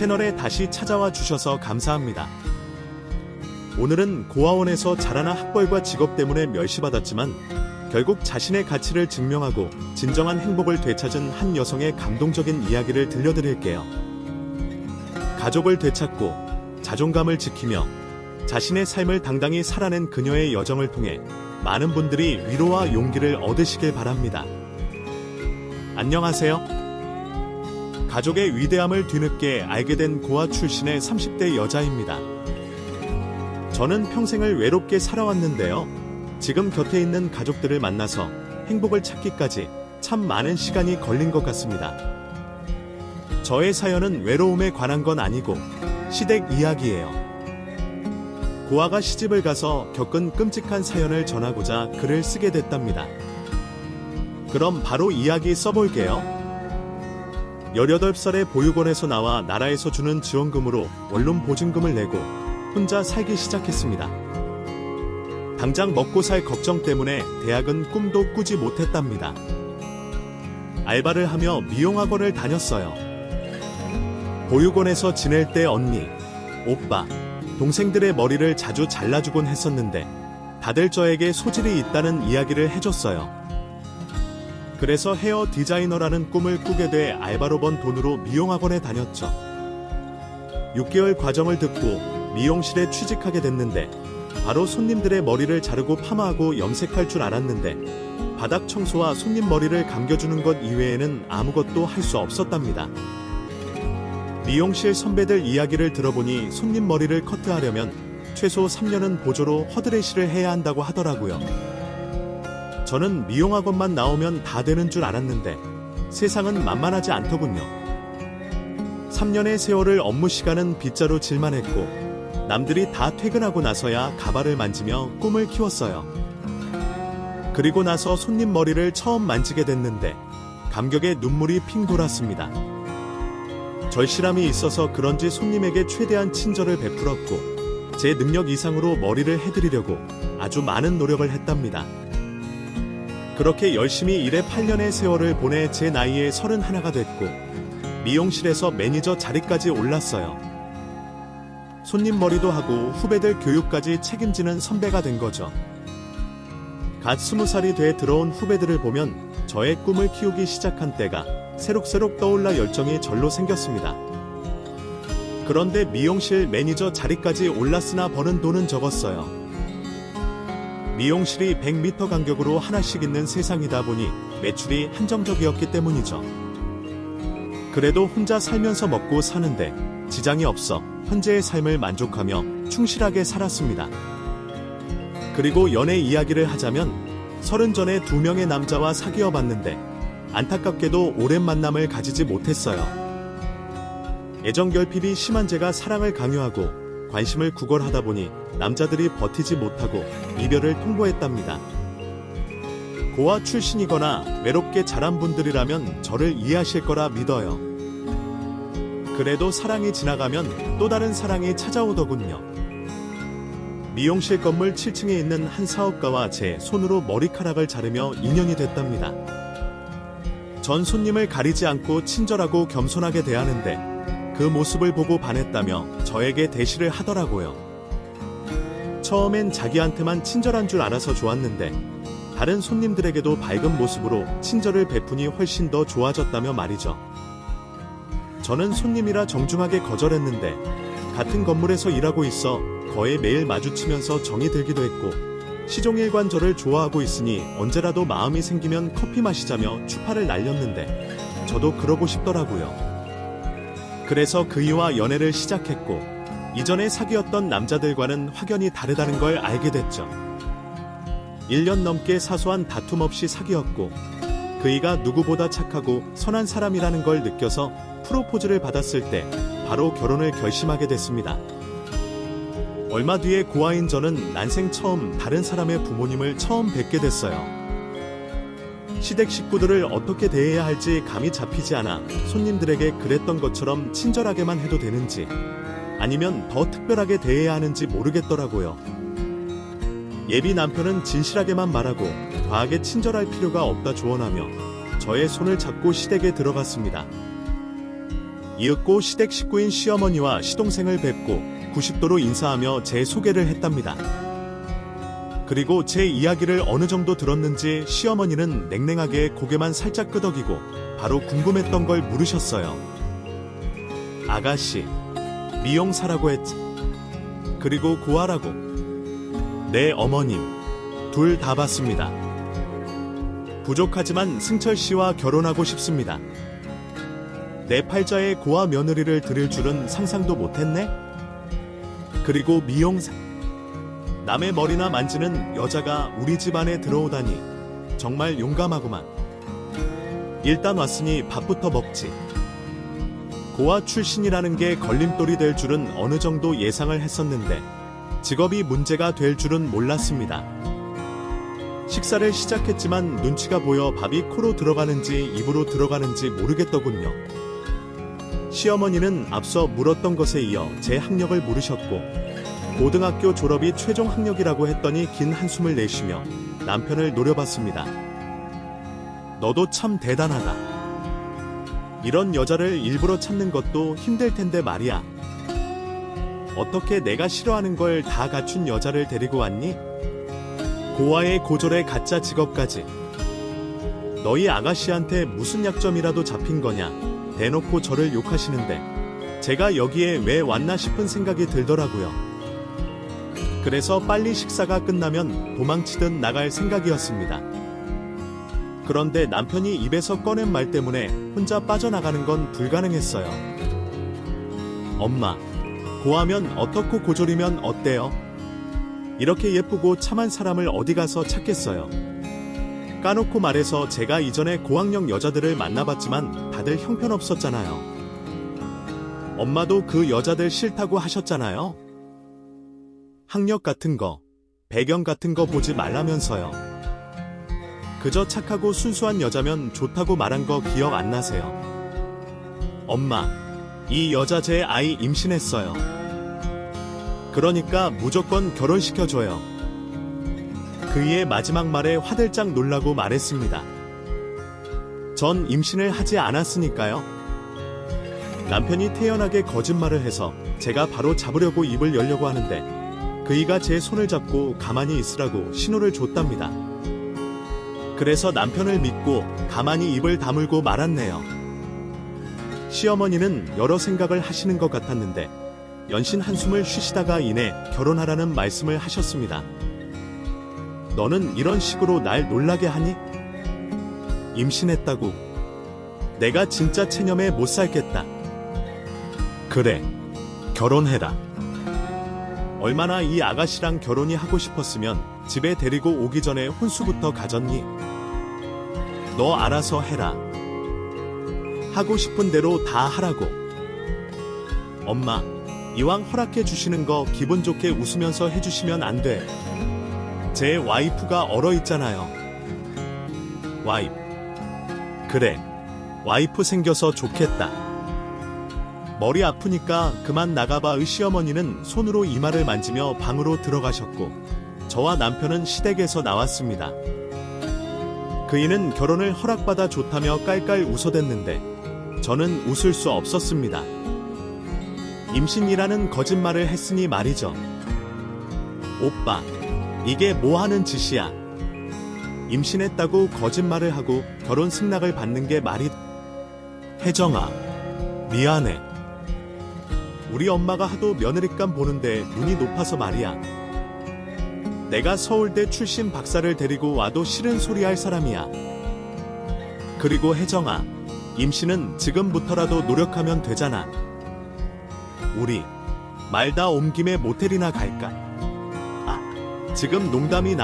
채널에 다시 찾아와 주셔서 감사합니다. 오늘은 고아원에서 자라나 학벌과 직업 때문에 멸시받았지만 결국 자신의 가치를 증명하고 진정한 행복을 되찾은 한 여성의 감동적인 이야기를 들려드릴게요. 가족을 되찾고 자존감을 지키며 자신의 삶을 당당히 살아낸 그녀의 여정을 통해 많은 분들이 위로와 용기를 얻으시길 바랍니다. 안녕하세요. 가족의 위대함을 뒤늦게 알게 된 고아 출신의 30대 여자입니다. 저는 평생을 외롭게 살아왔는데요. 지금 곁에 있는 가족들을 만나서 행복을 찾기까지 참 많은 시간이 걸린 것 같습니다. 저의 사연은 외로움에 관한 건 아니고 시댁 이야기예요. 고아가 시집을 가서 겪은 끔찍한 사연을 전하고자 글을 쓰게 됐답니다. 그럼 바로 이야기 써볼게요. 18살에 보육원에서 나와 나라에서 주는 지원금으로 원룸 보증금을 내고 혼자 살기 시작했습니다. 당장 먹고 살 걱정 때문에 대학은 꿈도 꾸지 못했답니다. 알바를 하며 미용학원을 다녔어요. 보육원에서 지낼 때 언니, 오빠, 동생들의 머리를 자주 잘라주곤 했었는데 다들 저에게 소질이 있다는 이야기를 해줬어요. 그래서 헤어 디자이너라는 꿈을 꾸게 돼 알바로 번 돈으로 미용학원에 다녔죠. 6개월 과정을 듣고 미용실에 취직하게 됐는데 바로 손님들의 머리를 자르고 파마하고 염색할 줄 알았는데 바닥 청소와 손님 머리를 감겨주는 것 이외에는 아무것도 할 수 없었답니다. 미용실 선배들 이야기를 들어보니 손님 머리를 커트하려면 최소 3년은 보조로 허드레시를 해야 한다고 하더라고요. 저는 미용학원만 나오면 다 되는 줄 알았는데 세상은 만만하지 않더군요. 3년의 세월을 업무 시간은 빗자루 질만 했고 남들이 다 퇴근하고 나서야 가발을 만지며 꿈을 키웠어요. 그리고 나서 손님 머리를 처음 만지게 됐는데 감격에 눈물이 핑 돌았습니다. 절실함이 있어서 그런지 손님에게 최대한 친절을 베풀었고 제 능력 이상으로 머리를 해드리려고 아주 많은 노력을 했답니다. 그렇게 열심히 일해 8년의 세월을 보내 제 나이에 31가 됐고 미용실에서 매니저 자리까지 올랐어요. 손님 머리도 하고 후배들 교육까지 책임지는 선배가 된 거죠. 갓 20살이 돼 들어온 후배들을 보면 저의 꿈을 키우기 시작한 때가 새록새록 떠올라 열정이 절로 생겼습니다. 그런데 미용실 매니저 자리까지 올랐으나 버는 돈은 적었어요. 미용실이 100m 간격으로 하나씩 있는 세상이다 보니 매출이 한정적이었기 때문이죠. 그래도 혼자 살면서 먹고 사는데 지장이 없어 현재의 삶을 만족하며 충실하게 살았습니다. 그리고 연애 이야기를 하자면 30 전에 2명의 남자와 사귀어 봤는데 안타깝게도 오랜 만남을 가지지 못했어요. 애정결핍이 심한 제가 사랑을 강요하고 관심을 구걸하다 보니 남자들이 버티지 못하고 이별을 통보했답니다. 고아 출신이거나 외롭게 자란 분들이라면 저를 이해하실 거라 믿어요. 그래도 사랑이 지나가면 또 다른 사랑이 찾아오더군요. 미용실 건물 7층에 있는 한 사업가와 제 손으로 머리카락을 자르며 인연이 됐답니다. 전 손님을 가리지 않고 친절하고 겸손하게 대하는데 그 모습을 보고 반했다며 저에게 대시를 하더라고요. 처음엔 자기한테만 친절한 줄 알아서 좋았는데 다른 손님들에게도 밝은 모습으로 친절을 베푸니 훨씬 더 좋아졌다며 말이죠. 저는 손님이라 정중하게 거절했는데 같은 건물에서 일하고 있어 거의 매일 마주치면서 정이 들기도 했고 시종일관 저를 좋아하고 있으니 언제라도 마음이 생기면 커피 마시자며 추파를 날렸는데 저도 그러고 싶더라고요. 그래서 그이와 연애를 시작했고 이전에 사귀었던 남자들과는 확연히 다르다는 걸 알게 됐죠. 1년 넘게 사소한 다툼 없이 사귀었고 그이가 누구보다 착하고 선한 사람이라는 걸 느껴서 프로포즈를 받았을 때 바로 결혼을 결심하게 됐습니다. 얼마 뒤에 고아인 저는 난생 처음 다른 사람의 부모님을 처음 뵙게 됐어요. 시댁 식구들을 어떻게 대해야 할지 감이 잡히지 않아 손님들에게 그랬던 것처럼 친절하게만 해도 되는지 아니면 더 특별하게 대해야 하는지 모르겠더라고요. 예비 남편은 진실하게만 말하고 과하게 친절할 필요가 없다 조언하며 저의 손을 잡고 시댁에 들어갔습니다. 이윽고 시댁 식구인 시어머니와 시동생을 뵙고 90도로 인사하며 제 소개를 했답니다. 그리고 제 이야기를 어느 정도 들었는지 시어머니는 냉랭하게 고개만 살짝 끄덕이고 바로 궁금했던 걸 물으셨어요. 아가씨, 미용사라고 했지? 그리고 고아라고? 네, 어머님. 둘 다 봤습니다. 부족하지만 승철 씨와 결혼하고 싶습니다. 내 팔자에 고아 며느리를 드릴 줄은 상상도 못했네? 그리고 미용사. 남의 머리나 만지는 여자가 우리 집 안에 들어오다니 정말 용감하구만. 일단 왔으니 밥부터 먹지. 고아 출신이라는 게 걸림돌이 될 줄은 어느 정도 예상을 했었는데 직업이 문제가 될 줄은 몰랐습니다. 식사를 시작했지만 눈치가 보여 밥이 코로 들어가는지 입으로 들어가는지 모르겠더군요. 시어머니는 앞서 물었던 것에 이어 제 학력을 물으셨고 고등학교 졸업이 최종 학력이라고 했더니 긴 한숨을 내쉬며 남편을 노려봤습니다. 너도 참 대단하다. 이런 여자를 일부러 찾는 것도 힘들 텐데 말이야. 어떻게 내가 싫어하는 걸 다 갖춘 여자를 데리고 왔니? 고아의 고졸의 가짜 직업까지. 너희 아가씨한테 무슨 약점이라도 잡힌 거냐? 대놓고 저를 욕하시는데 제가 여기에 왜 왔나 싶은 생각이 들더라고요. 그래서 빨리 식사가 끝나면 도망치듯 나갈 생각이었습니다. 그런데 남편이 입에서 꺼낸 말 때문에 혼자 빠져나가는 건 불가능했어요. 엄마, 고아면 어떻고 고졸이면 어때요? 이렇게 예쁘고 참한 사람을 어디 가서 찾겠어요. 까놓고 말해서 제가 이전에 고학력 여자들을 만나봤지만 다들 형편없었잖아요. 엄마도 그 여자들 싫다고 하셨잖아요. 학력 같은 거, 배경 같은 거 보지 말라면서요. 그저 착하고 순수한 여자면 좋다고 말한 거 기억 안 나세요? 엄마, 이 여자 제 아이 임신했어요. 그러니까 무조건 결혼시켜줘요. 그이의 마지막 말에 화들짝 놀라고 말했습니다. 전 임신을 하지 않았으니까요. 남편이 태연하게 거짓말을 해서 제가 바로 잡으려고 입을 열려고 하는데 그이가 제 손을 잡고 가만히 있으라고 신호를 줬답니다. 그래서 남편을 믿고 가만히 입을 다물고 말았네요. 시어머니는 여러 생각을 하시는 것 같았는데 연신 한숨을 쉬시다가 이내 결혼하라는 말씀을 하셨습니다. 너는 이런 식으로 날 놀라게 하니? 임신했다고. 내가 진짜 체념에 못 살겠다. 그래, 결혼해라. 얼마나 이 아가씨랑 결혼이 하고 싶었으면 집에 데리고 오기 전에 혼수부터 가졌니? 너 알아서 해라. 하고 싶은 대로 다 하라고. 엄마, 이왕 허락해 주시는 거 기분 좋게 웃으면서 해주시면 안 돼. 제 와이프가 얼어있잖아요. 와이프. 그래, 와이프 생겨서 좋겠다. 머리 아프니까 그만 나가봐. 시어머니는 손으로 이마를 만지며 방으로 들어가셨고 저와 남편은 시댁에서 나왔습니다. 그이는 결혼을 허락받아 좋다며 깔깔 웃어댔는데 저는 웃을 수 없었습니다. 임신이라는 거짓말을 했으니 말이죠. 오빠, 이게 뭐 하는 짓이야? 임신했다고 거짓말을 하고 결혼 승낙을 받는 게 말이... 혜정아, 미안해. 우리 엄마가 하도 며느리감 보는데 눈이 높아서 말이야. 내가 서울대 출신 박사를 데리고 와도 싫은 소리 할 사람이야. 그리고 혜정아, 임신은 지금부터라도 노력하면 되잖아. 우리 말 다 온 김에 모텔이나 갈까? 아, 지금 농담이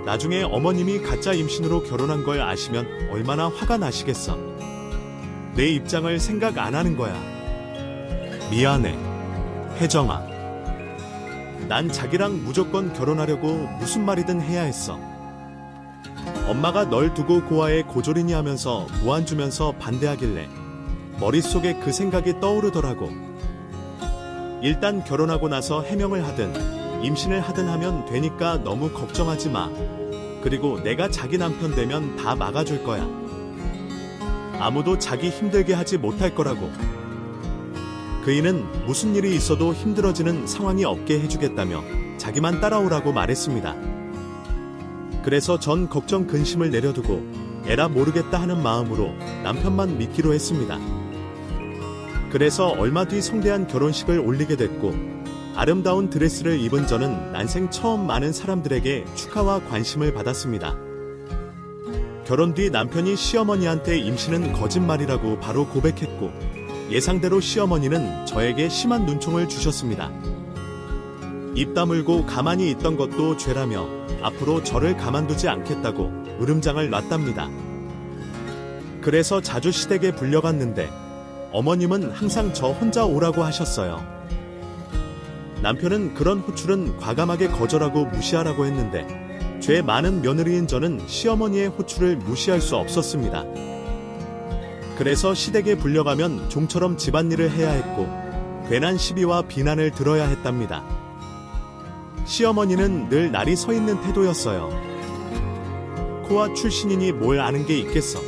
나중에 어머님이 가짜 임신으로 결혼한 걸 아시면 얼마나 화가 나시겠어. 내 입장을 생각 안 하는 거야. 미안해, 혜정아. 난 자기랑 무조건 결혼하려고 무슨 말이든 해야 했어. 엄마가 널 두고 고아에 고졸이니 하면서 무안 주면서 반대하길래 머릿속에 그 생각이 떠오르더라고. 일단 결혼하고 나서 해명을 하든 임신을 하든 하면 되니까 너무 걱정하지 마. 그리고 내가 자기 남편 되면 다 막아줄 거야. 아무도 자기 힘들게 하지 못할 거라고. 그이는 무슨 일이 있어도 힘들어지는 상황이 없게 해주겠다며 자기만 따라오라고 말했습니다. 그래서 전 걱정 근심을 내려두고 에라 모르겠다 하는 마음으로 남편만 믿기로 했습니다. 그래서 얼마 뒤 성대한 결혼식을 올리게 됐고, 아름다운 드레스를 입은 저는 난생 처음 많은 사람들에게 축하와 관심을 받았습니다. 결혼 뒤 남편이 시어머니한테 임신은 거짓말이라고 바로 고백했고, 예상대로 시어머니는 저에게 심한 눈총을 주셨습니다. 입 다물고 가만히 있던 것도 죄라며 앞으로 저를 가만두지 않겠다고 으름장을 놨답니다. 그래서 자주 시댁에 불려갔는데 어머님은 항상 저 혼자 오라고 하셨어요. 남편은 그런 호출은 과감하게 거절하고 무시하라고 했는데 죄 많은 며느리인 저는 시어머니의 호출을 무시할 수 없었습니다. 그래서 시댁에 불려가면 종처럼 집안일을 해야 했고 괜한 시비와 비난을 들어야 했답니다. 시어머니는 늘 날이 서 있는 태도였어요. 코와 출신이니 뭘 아는 게 있겠어.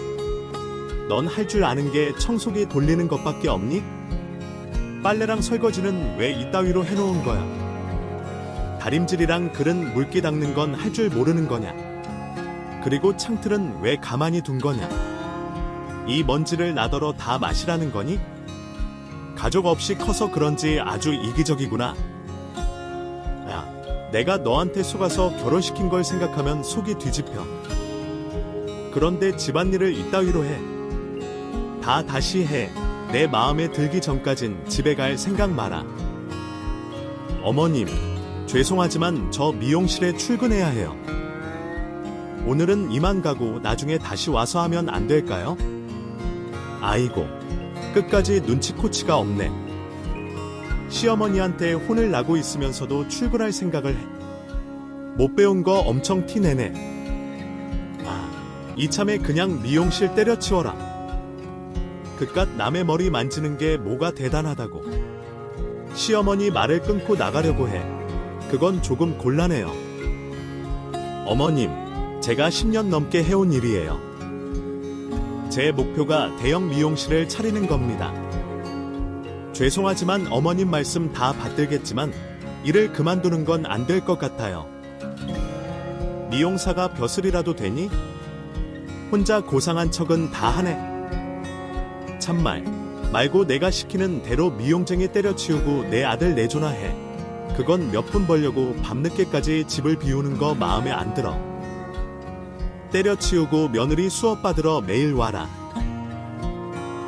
넌 할 줄 아는 게 청소기 돌리는 것밖에 없니? 빨래랑 설거지는 왜 이따위로 해놓은 거야? 다림질이랑 그른 물기 닦는 건 할 줄 모르는 거냐? 그리고 창틀은 왜 가만히 둔 거냐? 이 먼지를 나더러 다 마시라는 거니? 가족 없이 커서 그런지 아주 이기적이구나. 야, 내가 너한테 속아서 결혼시킨 걸 생각하면 속이 뒤집혀. 그런데 집안일을 이따위로 해. 다 다시 해. 내 마음에 들기 전까진 집에 갈 생각 마라. 어머님, 죄송하지만 저 미용실에 출근해야 해요. 오늘은 이만 가고 나중에 다시 와서 하면 안 될까요? 아이고, 끝까지 눈치코치가 없네. 시어머니한테 혼을 나고 있으면서도 출근할 생각을 해. 못 배운 거 엄청 티내네. 아, 이참에 그냥 미용실 때려치워라. 그깟 남의 머리 만지는 게 뭐가 대단하다고. 시어머니 말을 끊고 나가려고 해. 그건 조금 곤란해요. 어머님, 제가 10년 넘게 해온 일이에요. 제 목표가 대형 미용실을 차리는 겁니다. 죄송하지만 어머님 말씀 다 받들겠지만 일을 그만두는 건 안 될 것 같아요. 미용사가 벼슬이라도 되니? 혼자 고상한 척은 다 하네. 참말 말고 내가 시키는 대로 미용쟁이 때려치우고 내 아들 내조나 해. 그건 몇 푼 벌려고 밤늦게까지 집을 비우는 거 마음에 안 들어. 때려치우고 며느리 수업 받으러 매일 와라.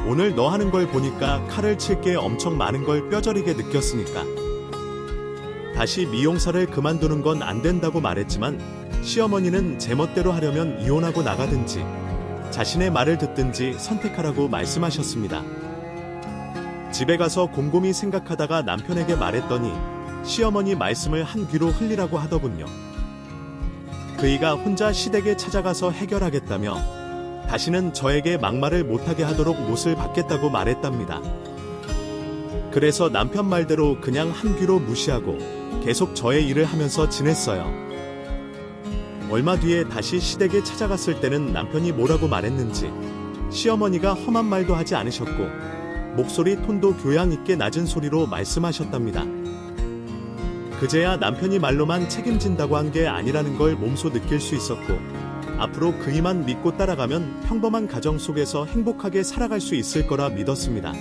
오늘 너 하는 걸 보니까 칼을 칠 게 엄청 많은 걸 뼈저리게 느꼈으니까. 다시 미용사를 그만두는 건 안 된다고 말했지만 시어머니는 제멋대로 하려면 이혼하고 나가든지 자신의 말을 듣든지 선택하라고 말씀하셨습니다. 집에 가서 곰곰이 생각하다가 남편에게 말했더니 시어머니 말씀을 한 귀로 흘리라고 하더군요. 그이가 혼자 시댁에 찾아가서 해결하겠다며 다시는 저에게 막말을 못하게 하도록 못을 받겠다고 말했답니다. 그래서 남편 말대로 그냥 한 귀로 무시하고 계속 저의 일을 하면서 지냈어요. 얼마 뒤에 다시 시댁에 찾아갔을 때는 남편이 뭐라고 말했는지 시어머니가 험한 말도 하지 않으셨고 목소리 톤도 교양 있게 낮은 소리로 말씀하셨답니다. 그제야 남편이 말로만 책임진다고 한 게 아니라는 걸 몸소 느낄 수 있었고 앞으로 그이만 믿고 따라가면 평범한 가정 속에서 행복하게 살아갈 수 있을 거라 믿었습니다.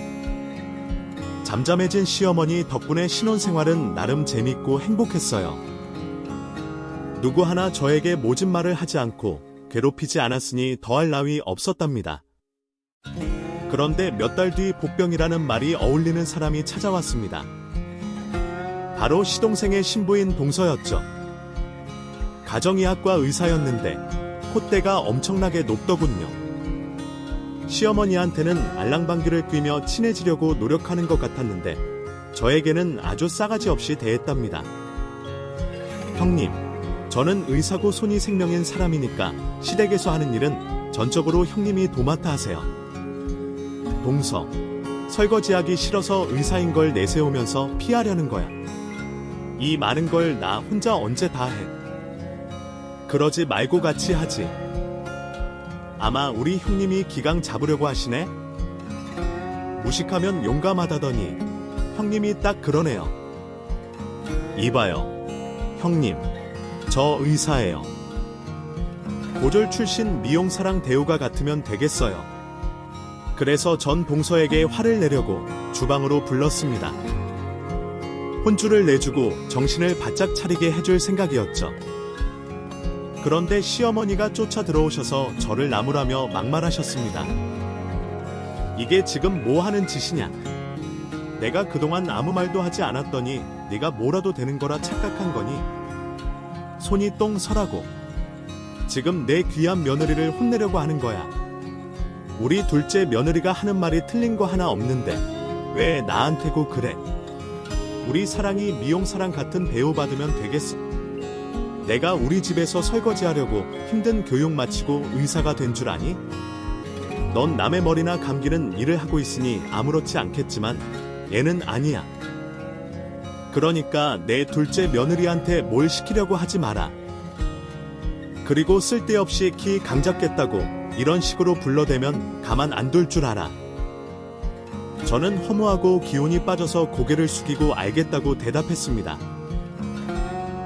잠잠해진 시어머니 덕분에 신혼생활은 나름 재밌고 행복했어요. 누구 하나 저에게 모진 말을 하지 않고 괴롭히지 않았으니 더할 나위 없었답니다. 그런데 몇 달 뒤 복병이라는 말이 어울리는 사람이 찾아왔습니다. 바로 시동생의 신부인 동서였죠. 가정의학과 의사였는데 콧대가 엄청나게 높더군요. 시어머니한테는 알랑방귀를 뀌며 친해지려고 노력하는 것 같았는데 저에게는 아주 싸가지 없이 대했답니다. 형님, 저는 의사고 손이 생명인 사람이니까 시댁에서 하는 일은 전적으로 형님이 도맡아 하세요. 동서, 설거지하기 싫어서 의사인 걸 내세우면서 피하려는 거야. 이 많은 걸 나 혼자 언제 다 해. 그러지 말고 같이 하지. 아마 우리 형님이 기강 잡으려고 하시네? 무식하면 용감하다더니 형님이 딱 그러네요. 이봐요. 형님, 저 의사예요. 고졸 출신 미용사랑 대우가 같으면 되겠어요. 그래서 전 동서에게 화를 내려고 주방으로 불렀습니다. 혼주를 내주고 정신을 바짝 차리게 해줄 생각이었죠. 그런데 시어머니가 쫓아 들어오셔서 저를 나무라며 막말하셨습니다. 이게 지금 뭐 하는 짓이냐? 내가 그동안 아무 말도 하지 않았더니 네가 뭐라도 되는 거라 착각한 거니? 손이 똥 서라고. 지금 내 귀한 며느리를 혼내려고 하는 거야. 우리 둘째 며느리가 하는 말이 틀린 거 하나 없는데 왜 나한테고 그래? 우리 사랑이 미용사랑 같은 배우 받으면 되겠어. 내가 우리 집에서 설거지하려고 힘든 교육 마치고 의사가 된 줄 아니? 넌 남의 머리나 감기는 일을 하고 있으니 아무렇지 않겠지만 얘는 아니야. 그러니까 내 둘째 며느리한테 뭘 시키려고 하지 마라. 그리고 쓸데없이 키 강잡겠다고 이런 식으로 불러대면 가만 안 둘 줄 알아. 저는 허무하고 기운이 빠져서 고개를 숙이고 알겠다고 대답했습니다.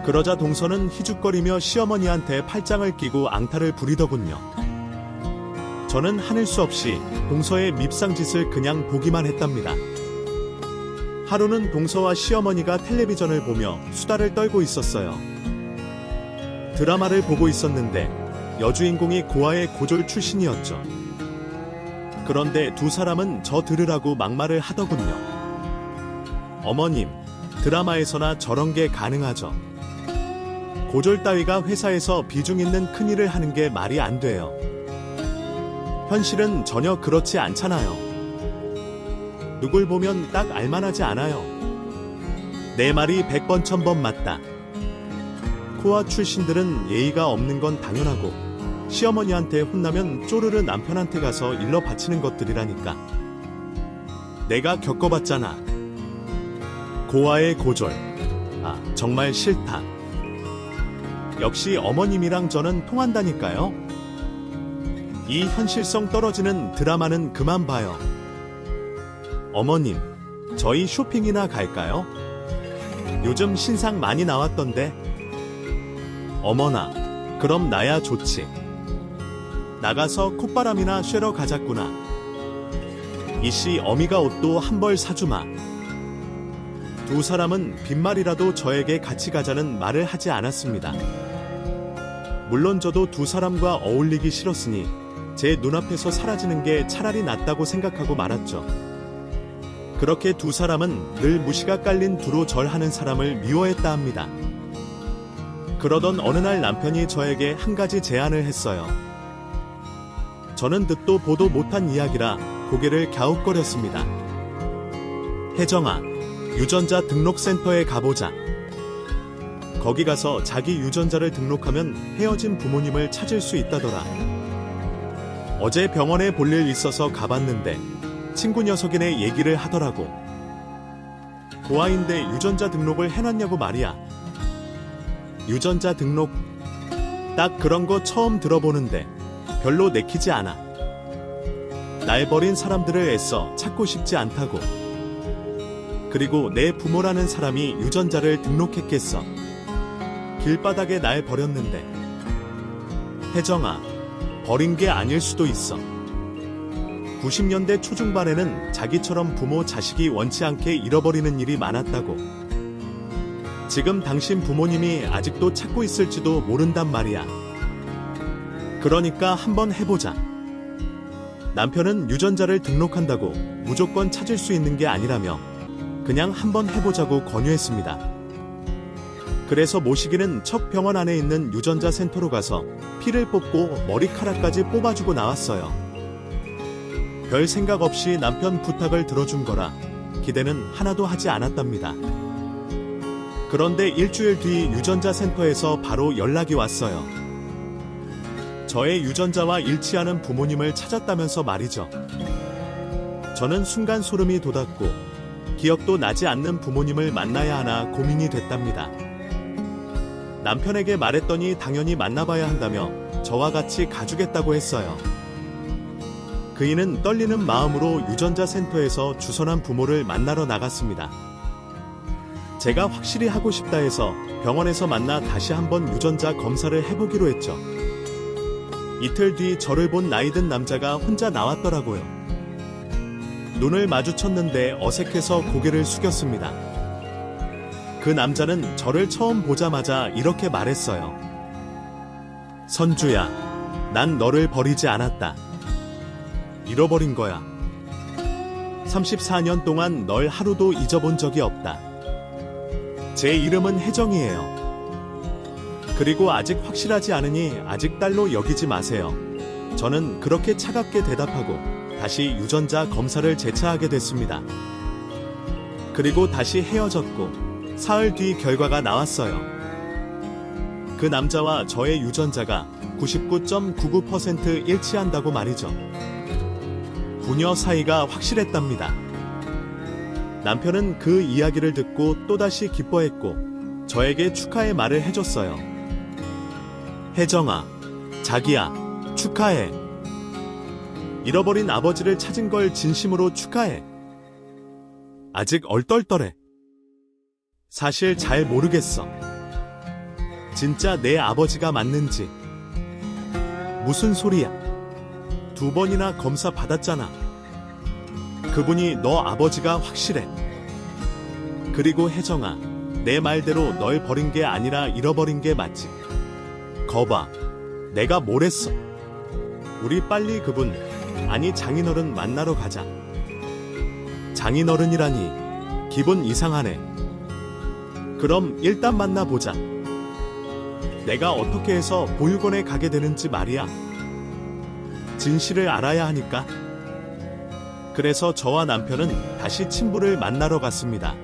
그러자 동서는 희죽거리며 시어머니한테 팔짱을 끼고 앙탈을 부리더군요. 저는 하늘 수 없이 동서의 밉상짓을 그냥 보기만 했답니다. 하루는 동서와 시어머니가 텔레비전을 보며 수다를 떨고 있었어요. 드라마를 보고 있었는데 여주인공이 고아의 고졸 출신이었죠. 그런데 두 사람은 저 들으라고 막말을 하더군요. 어머님, 드라마에서나 저런 게 가능하죠. 고졸 따위가 회사에서 비중 있는 큰일을 하는 게 말이 안 돼요. 현실은 전혀 그렇지 않잖아요. 누굴 보면 딱 알만하지 않아요. 내 말이 100번 1000번 맞다. 고아 출신들은 예의가 없는 건 당연하고 시어머니한테 혼나면 쪼르르 남편한테 가서 일러 바치는 것들이라니까. 내가 겪어봤잖아. 고아의 고졸. 아, 정말 싫다. 역시 어머님이랑 저는 통한다니까요. 이 현실성 떨어지는 드라마는 그만 봐요. 어머님, 저희 쇼핑이나 갈까요? 요즘 신상 많이 나왔던데. 어머나, 그럼 나야 좋지. 나가서 콧바람이나 쐬러 가자꾸나. 이씨 어미가 옷도 한 벌 사주마. 두 사람은 빈말이라도 저에게 같이 가자는 말을 하지 않았습니다. 물론 저도 두 사람과 어울리기 싫었으니 제 눈앞에서 사라지는 게 차라리 낫다고 생각하고 말았죠. 그렇게 두 사람은 늘 무시가 깔린 두로 절하는 사람을 미워했다 합니다. 그러던 어느 날 남편이 저에게 한 가지 제안을 했어요. 저는 듣도 보도 못한 이야기라 고개를 갸웃거렸습니다. 혜정아, 유전자 등록센터에 가보자. 거기 가서 자기 유전자를 등록하면 헤어진 부모님을 찾을 수 있다더라. 어제 병원에 볼 일 있어서 가봤는데 친구 녀석이네 얘기를 하더라고. 고아인데 유전자 등록을 해놨냐고 말이야. 유전자 등록? 딱 그런 거 처음 들어보는데 별로 내키지 않아. 날 버린 사람들을 애써 찾고 싶지 않다고. 그리고 내 부모라는 사람이 유전자를 등록했겠어. 길바닥에 날 버렸는데. 혜정아, 버린 게 아닐 수도 있어. 90년대 초중반에는 자기처럼 부모 자식이 원치 않게 잃어버리는 일이 많았다고. 지금 당신 부모님이 아직도 찾고 있을지도 모른단 말이야. 그러니까 한번 해보자. 남편은 유전자를 등록한다고 무조건 찾을 수 있는 게 아니라며 그냥 한번 해보자고 권유했습니다. 그래서 모시기는 척 병원 안에 있는 유전자 센터로 가서 피를 뽑고 머리카락까지 뽑아주고 나왔어요. 별 생각 없이 남편 부탁을 들어준 거라 기대는 하나도 하지 않았답니다. 그런데 일주일 뒤 유전자 센터에서 바로 연락이 왔어요. 저의 유전자와 일치하는 부모님을 찾았다면서 말이죠. 저는 순간 소름이 돋았고 기억도 나지 않는 부모님을 만나야 하나 고민이 됐답니다. 남편에게 말했더니 당연히 만나봐야 한다며 저와 같이 가주겠다고 했어요. 그이는 떨리는 마음으로 유전자 센터에서 주선한 부모를 만나러 나갔습니다. 제가 확실히 하고 싶다 해서 병원에서 만나 다시 한번 유전자 검사를 해보기로 했죠. 이틀 뒤 저를 본 나이든 남자가 혼자 나왔더라고요. 눈을 마주쳤는데 어색해서 고개를 숙였습니다. 그 남자는 저를 처음 보자마자 이렇게 말했어요. 선주야, 난 너를 버리지 않았다. 잃어버린 거야. 34년 동안 널 하루도 잊어본 적이 없다. 제 이름은 혜정이에요. 그리고 아직 확실하지 않으니 아직 딸로 여기지 마세요. 저는 그렇게 차갑게 대답하고 다시 유전자 검사를 재차하게 됐습니다. 그리고 다시 헤어졌고 사흘 뒤 결과가 나왔어요. 그 남자와 저의 유전자가 99.99% 일치한다고 말이죠. 부녀 사이가 확실했답니다. 남편은 그 이야기를 듣고 또다시 기뻐했고 저에게 축하의 말을 해줬어요. 혜정아, 자기야, 축하해. 잃어버린 아버지를 찾은 걸 진심으로 축하해. 아직 얼떨떨해. 사실 잘 모르겠어. 진짜 내 아버지가 맞는지. 무슨 소리야? 2번이나 검사 받았잖아. 그분이 너 아버지가 확실해. 그리고 혜정아, 내 말대로 널 버린 게 아니라 잃어버린 게 맞지. 거봐, 내가 뭘 했어. 우리 빨리 그분, 아니 장인어른 만나러 가자. 장인어른이라니, 기분 이상하네. 그럼 일단 만나보자. 내가 어떻게 해서 보육원에 가게 되는지 말이야. 진실을 알아야 하니까. 그래서 저와 남편은 다시 친부를 만나러 갔습니다.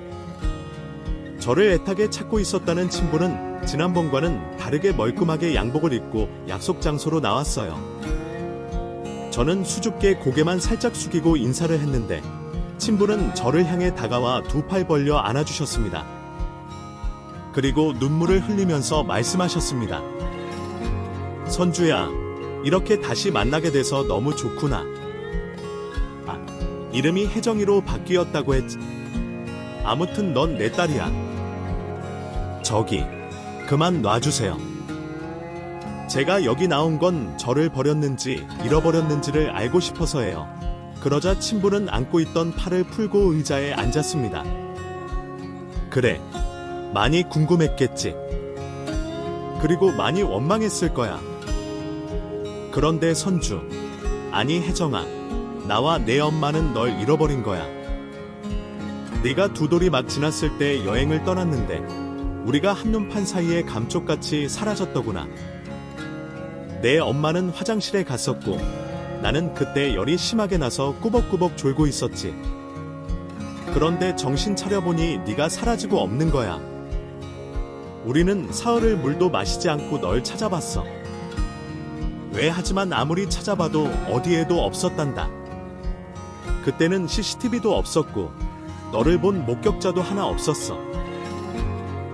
저를 애타게 찾고 있었다는 친부는 지난번과는 다르게 멀끔하게 양복을 입고 약속 장소로 나왔어요. 저는 수줍게 고개만 살짝 숙이고 인사를 했는데 친부는 저를 향해 다가와 2팔 벌려 안아주셨습니다. 그리고 눈물을 흘리면서 말씀하셨습니다. 선주야, 이렇게 다시 만나게 돼서 너무 좋구나. 아, 이름이 혜정이로 바뀌었다고 했지. 아무튼 넌 내 딸이야. 저기, 그만 놔주세요. 제가 여기 나온 건 저를 버렸는지 잃어버렸는지를 알고 싶어서예요. 그러자 친부는 안고 있던 팔을 풀고 의자에 앉았습니다. 그래, 많이 궁금했겠지. 그리고 많이 원망했을 거야. 그런데 선주, 아니 혜정아, 나와 내 엄마는 널 잃어버린 거야. 네가 두 돌이 막 지났을 때 여행을 떠났는데 우리가 한눈판 사이에 감쪽같이 사라졌더구나. 내 엄마는 화장실에 갔었고 나는 그때 열이 심하게 나서 꾸벅꾸벅 졸고 있었지. 그런데 정신 차려보니 네가 사라지고 없는 거야. 우리는 사흘을 물도 마시지 않고 널 찾아봤어. 왜 하지만 아무리 찾아봐도 어디에도 없었단다. 그때는 CCTV도 없었고 너를 본 목격자도 하나 없었어.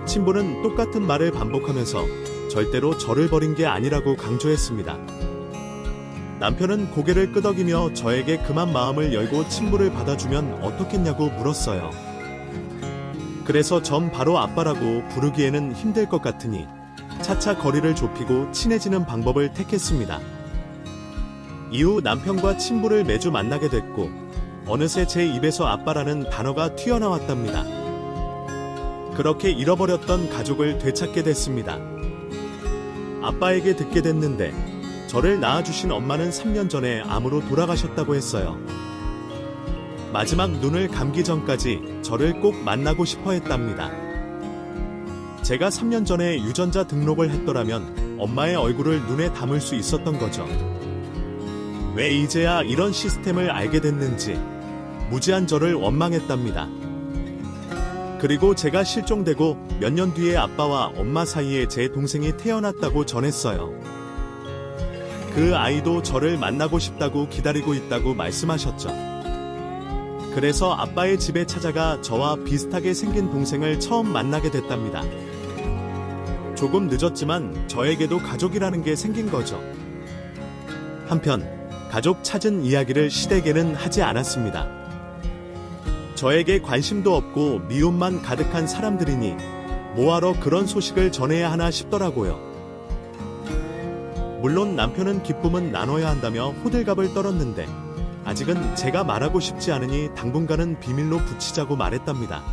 친부는 똑같은 말을 반복하면서 절대로 저를 버린 게 아니라고 강조했습니다. 남편은 고개를 끄덕이며 저에게 그만 마음을 열고 친부를 받아주면 어떻겠냐고 물었어요. 그래서 전 바로 아빠라고 부르기에는 힘들 것 같으니 차차 거리를 좁히고 친해지는 방법을 택했습니다. 이후 남편과 친부를 매주 만나게 됐고 어느새 제 입에서 아빠라는 단어가 튀어나왔답니다. 그렇게 잃어버렸던 가족을 되찾게 됐습니다. 아빠에게 듣게 됐는데 저를 낳아주신 엄마는 3년 전에 암으로 돌아가셨다고 했어요. 마지막 눈을 감기 전까지 저를 꼭 만나고 싶어 했답니다. 제가 3년 전에 유전자 등록을 했더라면 엄마의 얼굴을 눈에 담을 수 있었던 거죠. 왜 이제야 이런 시스템을 알게 됐는지 무지한 저를 원망했답니다. 그리고 제가 실종되고 몇 년 뒤에 아빠와 엄마 사이에 제 동생이 태어났다고 전했어요. 그 아이도 저를 만나고 싶다고 기다리고 있다고 말씀하셨죠. 그래서 아빠의 집에 찾아가 저와 비슷하게 생긴 동생을 처음 만나게 됐답니다. 조금 늦었지만 저에게도 가족이라는 게 생긴 거죠. 한편 가족 찾은 이야기를 시댁에는 하지 않았습니다. 저에게 관심도 없고 미움만 가득한 사람들이니 뭐하러 그런 소식을 전해야 하나 싶더라고요. 물론 남편은 기쁨은 나눠야 한다며 호들갑을 떨었는데 아직은 제가 말하고 싶지 않으니 당분간은 비밀로 붙이자고 말했답니다.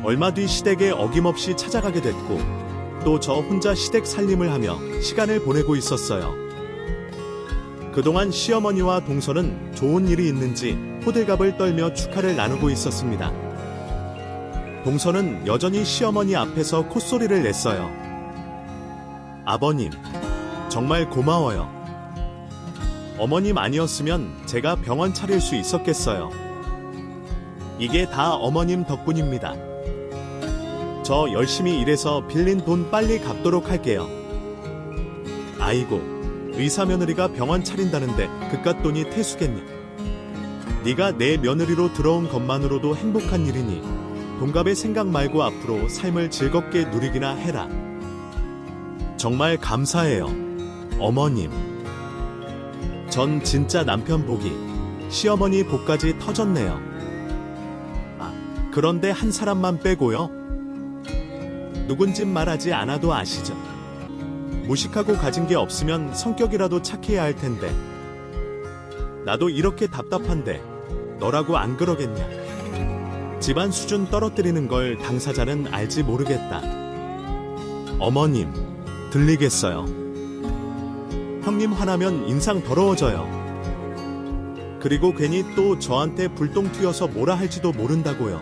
얼마 뒤 시댁에 어김없이 찾아가게 됐고 또 저 혼자 시댁 살림을 하며 시간을 보내고 있었어요. 그동안 시어머니와 동서는 좋은 일이 있는지 호들갑을 떨며 축하를 나누고 있었습니다. 동서는 여전히 시어머니 앞에서 콧소리를 냈어요. 아버님, 정말 고마워요. 어머님 아니었으면 제가 병원 차릴 수 있었겠어요. 이게 다 어머님 덕분입니다. 저 열심히 일해서 빌린 돈 빨리 갚도록 할게요. 아이고, 의사 며느리가 병원 차린다는데 그깟 돈이 태수겠냐. 네가 내 며느리로 들어온 것만으로도 행복한 일이니 돈값의 생각 말고 앞으로 삶을 즐겁게 누리기나 해라. 정말 감사해요, 어머님. 전 진짜 남편 복이 시어머니 복까지 터졌네요. 아, 그런데 한 사람만 빼고요. 누군진 말하지 않아도 아시죠? 무식하고 가진 게 없으면 성격이라도 착해야 할 텐데. 나도 이렇게 답답한데 너라고 안 그러겠냐. 집안 수준 떨어뜨리는 걸 당사자는 알지 모르겠다. 어머님, 들리겠어요? 형님 화나면 인상 더러워져요. 그리고 괜히 또 저한테 불똥 튀어서 뭐라 할지도 모른다고요.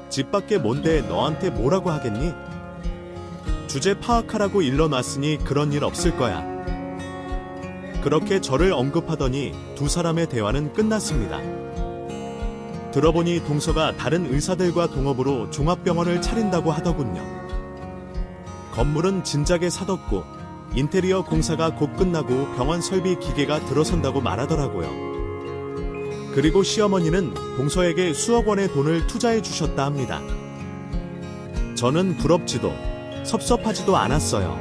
집 밖에 뭔데 너한테 뭐라고 하겠니? 주제 파악하라고 일러놨으니 그런 일 없을 거야. 그렇게 저를 언급하더니 두 사람의 대화는 끝났습니다. 들어보니 동서가 다른 의사들과 동업으로 종합병원을 차린다고 하더군요. 건물은 진작에 사뒀고 인테리어 공사가 곧 끝나고 병원 설비 기계가 들어선다고 말하더라고요. 그리고 시어머니는 동서에게 수억 원의 돈을 투자해 주셨다 합니다. 저는 부럽지도 섭섭하지도 않았어요.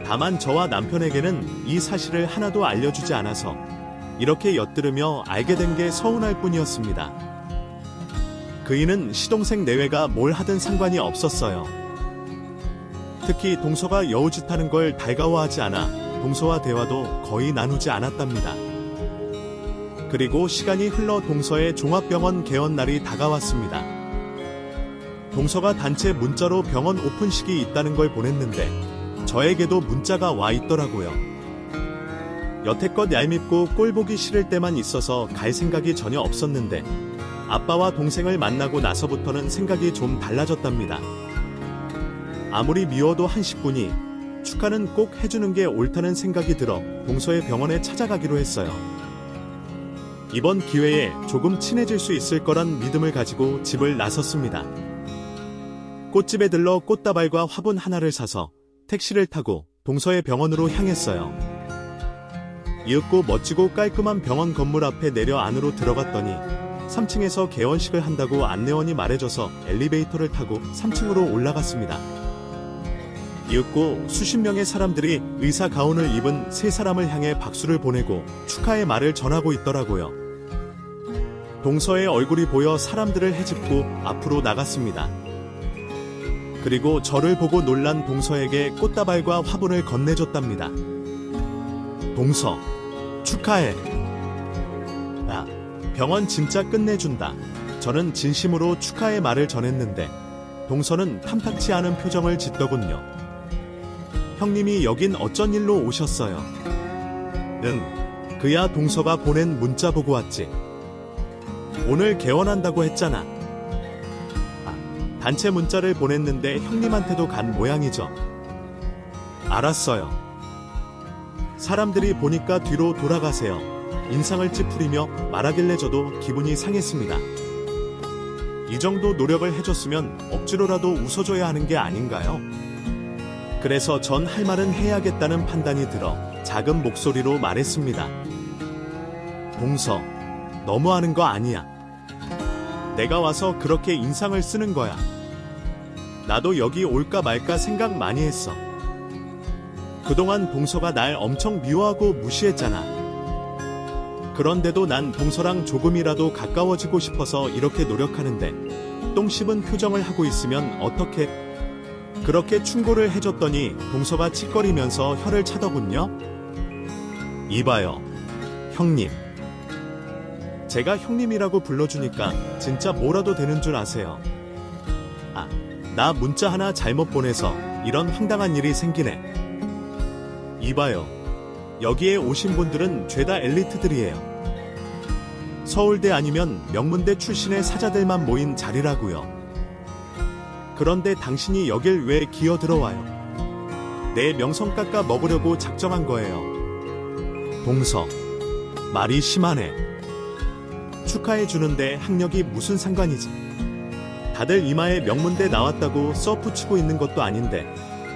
다만 저와 남편에게는 이 사실을 하나도 알려주지 않아서 이렇게 엿들으며 알게 된 게 서운할 뿐이었습니다. 그이는 시동생 내외가 뭘 하든 상관이 없었어요. 특히 동서가 여우짓하는 걸 달가워하지 않아 동서와 대화도 거의 나누지 않았답니다. 그리고 시간이 흘러 동서의 종합병원 개원 날이 다가왔습니다. 동서가 단체 문자로 병원 오픈식이 있다는 걸 보냈는데 저에게도 문자가 와 있더라고요. 여태껏 얄밉고 꼴보기 싫을 때만 있어서 갈 생각이 전혀 없었는데 아빠와 동생을 만나고 나서부터는 생각이 좀 달라졌답니다. 아무리 미워도 한 식구니 축하는 꼭 해주는 게 옳다는 생각이 들어 동서의 병원에 찾아가기로 했어요. 이번 기회에 조금 친해질 수 있을 거란 믿음을 가지고 집을 나섰습니다. 꽃집에 들러 꽃다발과 화분 하나를 사서 택시를 타고 동서의 병원으로 향했어요. 이윽고 멋지고 깔끔한 병원 건물 앞에 내려 안으로 들어갔더니 3층에서 개원식을 한다고 안내원이 말해줘서 엘리베이터를 타고 3층으로 올라갔습니다. 이윽고 수십 명의 사람들이 의사 가운을 입은 세 사람을 향해 박수를 보내고 축하의 말을 전하고 있더라고요. 동서의 얼굴이 보여 사람들을 헤집고 앞으로 나갔습니다. 그리고 저를 보고 놀란 동서에게 꽃다발과 화분을 건네줬답니다. 동서, 축하해. 야, 병원 진짜 끝내준다. 저는 진심으로 축하의 말을 전했는데 동서는 탐탁치 않은 표정을 짓더군요. 형님이 여긴 어쩐 일로 오셨어요? 응, 그야 동서가 보낸 문자 보고 왔지. 오늘 개원한다고 했잖아. 아, 단체 문자를 보냈는데 형님한테도 간 모양이죠. 알았어요. 사람들이 보니까 뒤로 돌아가세요. 인상을 찌푸리며 말하길래 저도 기분이 상했습니다. 이 정도 노력을 해줬으면 억지로라도 웃어줘야 하는 게 아닌가요? 그래서 전 할 말은 해야겠다는 판단이 들어 작은 목소리로 말했습니다. 동서, 너무하는 거 아니야. 내가 와서 그렇게 인상을 쓰는 거야. 나도 여기 올까 말까 생각 많이 했어. 그동안 동서가 날 엄청 미워하고 무시했잖아. 그런데도 난 동서랑 조금이라도 가까워지고 싶어서 이렇게 노력하는데 똥 씹은 표정을 하고 있으면 어떡해? 그렇게 충고를 해줬더니 동서가 칙거리면서 혀를 차더군요. 이봐요, 형님. 제가 형님이라고 불러주니까 진짜 뭐라도 되는 줄 아세요. 아, 나 문자 하나 잘못 보내서 이런 황당한 일이 생기네. 이봐요. 여기에 오신 분들은 죄다 엘리트들이에요. 서울대 아니면 명문대 출신의 사자들만 모인 자리라고요. 그런데 당신이 여길 왜 기어 들어와요? 내 명성 깎아 먹으려고 작정한 거예요. 동서, 말이 심하네. 축하해주는데 학력이 무슨 상관이지? 다들 이마에 명문대 나왔다고 서프 치고 있는 것도 아닌데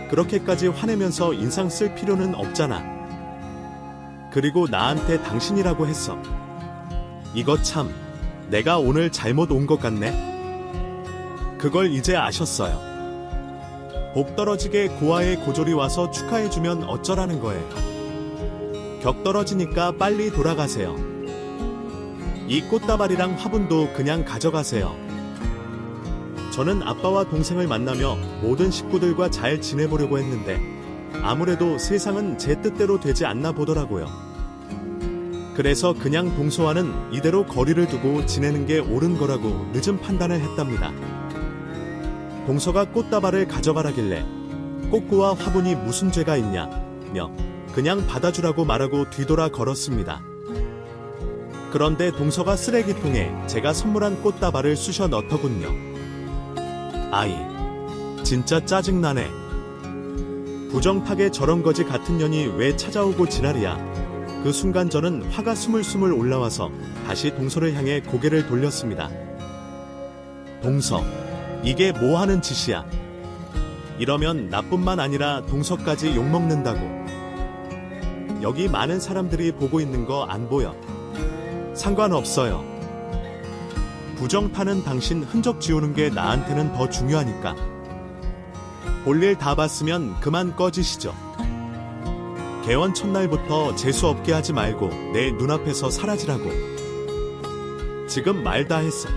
그렇게까지 화내면서 인상 쓸 필요는 없잖아. 그리고 나한테 당신이라고 했어. 이거 참, 내가 오늘 잘못 온 것 같네. 그걸 이제 아셨어요. 복 떨어지게 고아의 고졸이 와서 축하해주면 어쩌라는 거예요. 격 떨어지니까 빨리 돌아가세요. 이 꽃다발이랑 화분도 그냥 가져가세요. 저는 아빠와 동생을 만나며 모든 식구들과 잘 지내보려고 했는데 아무래도 세상은 제 뜻대로 되지 않나 보더라고요. 그래서 그냥 동서와는 이대로 거리를 두고 지내는 게 옳은 거라고 늦은 판단을 했답니다. 동서가 꽃다발을 가져가라길래 꽃구와 화분이 무슨 죄가 있냐며 그냥 받아주라고 말하고 뒤돌아 걸었습니다. 그런데 동서가 쓰레기통에 제가 선물한 꽃다발을 쑤셔 넣더군요. 아이, 진짜 짜증나네. 부정타게 저런 거지 같은 년이 왜 찾아오고 지랄이야. 그 순간 저는 화가 스물스물 올라와서 다시 동서를 향해 고개를 돌렸습니다. 동서, 이게 뭐 하는 짓이야? 이러면 나뿐만 아니라 동서까지 욕먹는다고. 여기 많은 사람들이 보고 있는 거 안 보여? 상관없어요. 부정 타는 당신 흔적 지우는 게 나한테는 더 중요하니까. 볼일 다 봤으면 그만 꺼지시죠. 개원 첫날부터 재수없게 하지 말고 내 눈앞에서 사라지라고. 지금 말 다 했어.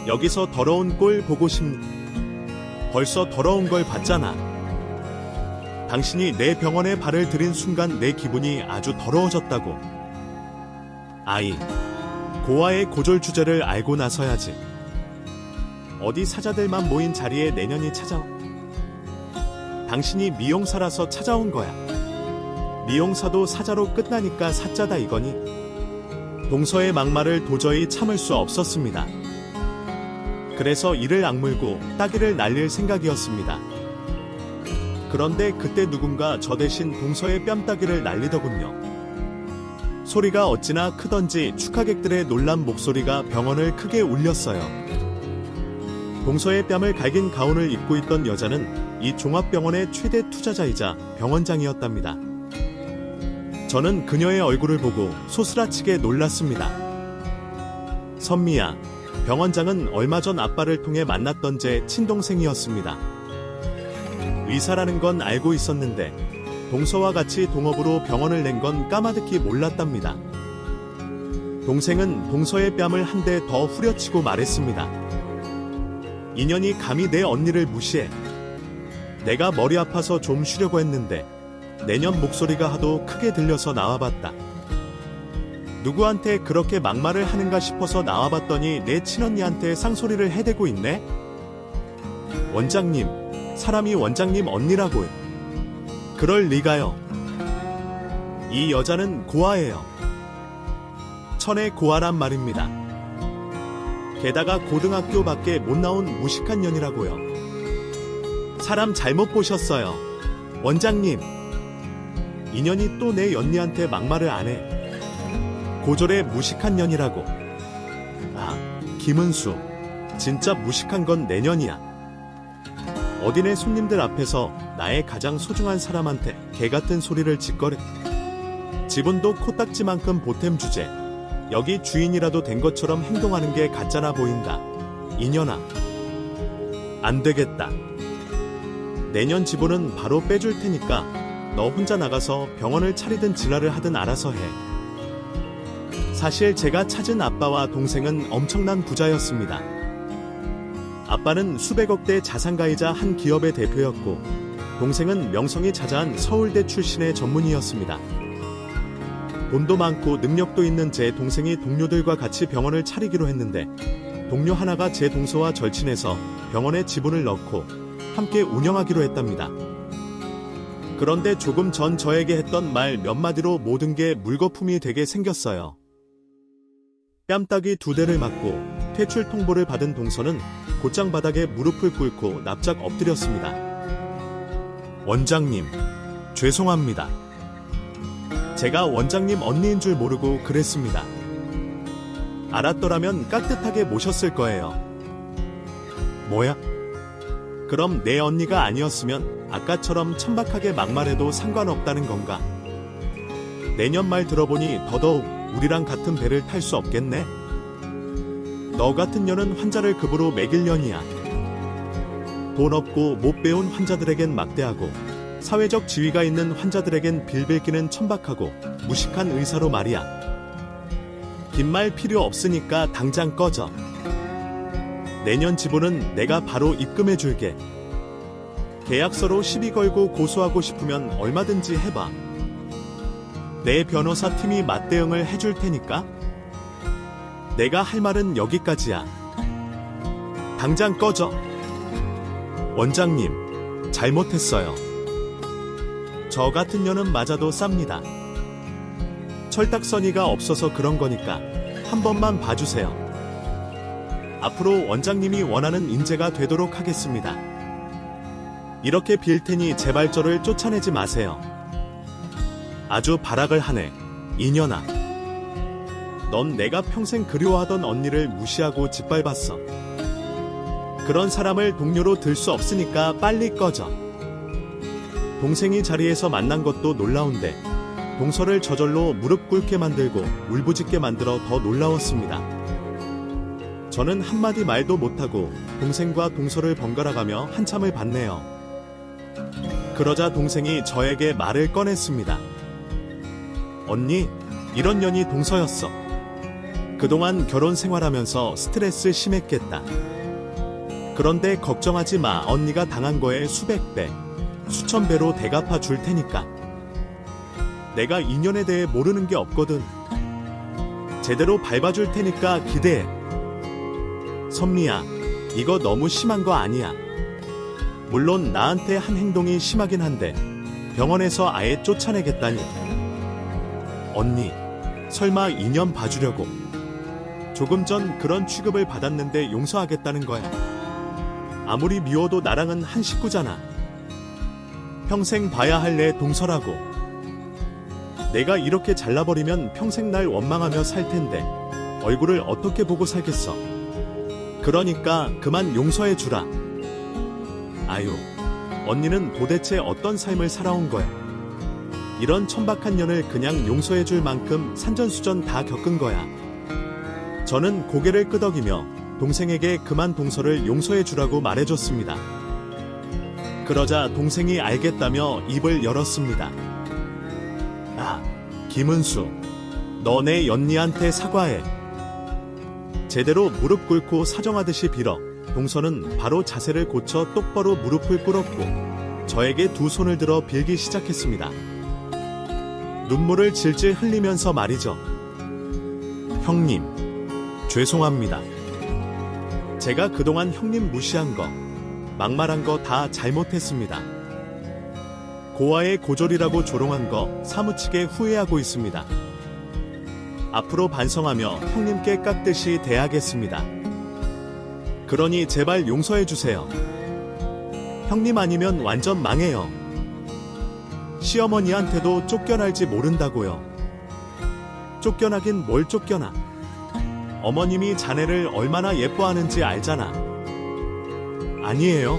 여기서 더러운 꼴 보고 싶니? 벌써 더러운 걸 봤잖아. 당신이 내 병원에 발을 들인 순간 내 기분이 아주 더러워졌다고. 아이, 고아의 고졸 주제를 알고 나서야지. 어디 사자들만 모인 자리에 내년이 찾아오. 당신이 미용사라서 찾아온 거야. 미용사도 사자로 끝나니까 사자다 이거니. 동서의 막말을 도저히 참을 수 없었습니다. 그래서 이를 악물고 따귀를 날릴 생각이었습니다. 그런데 그때 누군가 저 대신 동서의 뺨따귀를 날리더군요. 소리가 어찌나 크던지 축하객들의 놀란 목소리가 병원을 크게 울렸어요. 동서의 뺨을 갈긴 가운을 입고 있던 여자는 이 종합병원의 최대 투자자이자 병원장이었답니다. 저는 그녀의 얼굴을 보고 소스라치게 놀랐습니다. 선미야, 병원장은 얼마 전 아빠를 통해 만났던 제 친동생이었습니다. 의사라는 건 알고 있었는데 동서와 같이 동업으로 병원을 낸 건 까마득히 몰랐답니다. 동생은 동서의 뺨을 한 대 더 후려치고 말했습니다. 인연이 감히 내 언니를 무시해. 내가 머리 아파서 좀 쉬려고 했는데 내년 목소리가 하도 크게 들려서 나와봤다. 누구한테 그렇게 막말을 하는가 싶어서 나와봤더니 내 친언니한테 쌍소리를 해대고 있네? 원장님, 사람이 원장님 언니라고요. 그럴 리가요. 이 여자는 고아예요. 천의 고아란 말입니다. 게다가 고등학교밖에 못 나온 무식한 년이라고요. 사람 잘못 보셨어요. 원장님, 인연이 또 내 연니한테 막말을 안 해. 고졸의 무식한 년이라고. 아, 김은수, 진짜 무식한 건 내 년이야. 어디네 손님들 앞에서 나의 가장 소중한 사람한테 개같은 소리를 짓거려. 지분도 코딱지만큼 보탬 주제. 여기 주인이라도 된 것처럼 행동하는 게 가짜나 보인다. 이년아. 안 되겠다. 내년 지분은 바로 빼줄 테니까 너 혼자 나가서 병원을 차리든 진료를 하든 알아서 해. 사실 제가 찾은 아빠와 동생은 엄청난 부자였습니다. 아빠는 수백억대 자산가이자 한 기업의 대표였고, 동생은 명성이 자자한 서울대 출신의 전문의였습니다. 돈도 많고 능력도 있는 제 동생이 동료들과 같이 병원을 차리기로 했는데, 동료 하나가 제 동서와 절친해서 병원에 지분을 넣고 함께 운영하기로 했답니다. 그런데 조금 전 저에게 했던 말 몇 마디로 모든 게 물거품이 되게 생겼어요. 뺨따기 2대를 맞고 퇴출 통보를 받은 동서는 곧장 바닥에 무릎을 꿇고 납작 엎드렸습니다. 원장님, 죄송합니다. 제가 원장님 언니인 줄 모르고 그랬습니다. 알았더라면 깍듯하게 모셨을 거예요. 뭐야? 그럼 내 언니가 아니었으면 아까처럼 천박하게 막말해도 상관없다는 건가? 내년 말 들어보니 더더욱 우리랑 같은 배를 탈 수 없겠네? 너 같은 년은 환자를 급으로 매길 년이야. 돈 없고 못 배운 환자들에겐 막대하고 사회적 지위가 있는 환자들에겐 빌빌기는 천박하고 무식한 의사로 말이야. 긴 말 필요 없으니까 당장 꺼져. 내년 지분은 내가 바로 입금해 줄게. 계약서로 시비 걸고 고소하고 싶으면 얼마든지 해봐. 내 변호사 팀이 맞대응을 해줄 테니까. 내가 할 말은 여기까지야. 당장 꺼져. 원장님, 잘못했어요. 저 같은 년은 맞아도 쌉니다. 철딱서니가 없어서 그런 거니까 한 번만 봐주세요. 앞으로 원장님이 원하는 인재가 되도록 하겠습니다. 이렇게 빌 테니 제발 저를 쫓아내지 마세요. 아주 발악을 하네, 이년아. 넌 내가 평생 그리워하던 언니를 무시하고 짓밟았어. 그런 사람을 동료로 들 수 없으니까 빨리 꺼져. 동생이 자리에서 만난 것도 놀라운데 동서를 저절로 무릎 꿇게 만들고 울부짖게 만들어 더 놀라웠습니다. 저는 한마디 말도 못하고 동생과 동서를 번갈아가며 한참을 봤네요. 그러자 동생이 저에게 말을 꺼냈습니다. 언니, 이런 년이 동서였어. 그동안 결혼 생활하면서 스트레스 심했겠다. 그런데 걱정하지 마. 언니가 당한 거에 수백 배, 수천 배로 대갚아 줄 테니까. 내가 인연에 대해 모르는 게 없거든. 제대로 밟아줄 테니까 기대해. 선미야, 이거 너무 심한 거 아니야? 물론 나한테 한 행동이 심하긴 한데 병원에서 아예 쫓아내겠다니. 언니, 설마 인연 봐주려고? 조금 전 그런 취급을 받았는데 용서하겠다는 거야? 아무리 미워도 나랑은 한 식구잖아. 평생 봐야 할 내 동서라고. 내가 이렇게 잘나버리면 평생 날 원망하며 살 텐데 얼굴을 어떻게 보고 살겠어. 그러니까 그만 용서해 주라. 아유, 언니는 도대체 어떤 삶을 살아온 거야? 이런 천박한 년을 그냥 용서해 줄 만큼 산전수전 다 겪은 거야. 저는 고개를 끄덕이며 동생에게 그만 동서를 용서해 주라고 말해줬습니다. 그러자 동생이 알겠다며 입을 열었습니다. 아, 김은수, 너 내 연니한테 사과해. 제대로 무릎 꿇고 사정하듯이 빌어 동서는 바로 자세를 고쳐 똑바로 무릎을 꿇었고 저에게 두 손을 들어 빌기 시작했습니다. 눈물을 질질 흘리면서 말이죠. 형님, 죄송합니다. 제가 그동안 형님 무시한 거, 막말한 거 다 잘못했습니다. 고아의 고졸이라고 조롱한 거 사무치게 후회하고 있습니다. 앞으로 반성하며 형님께 깍듯이 대하겠습니다. 그러니 제발 용서해 주세요. 형님 아니면 완전 망해요. 시어머니한테도 쫓겨날지 모른다고요. 쫓겨나긴 뭘 쫓겨나. 어머님이 자네를 얼마나 예뻐하는지 알잖아. 아니에요.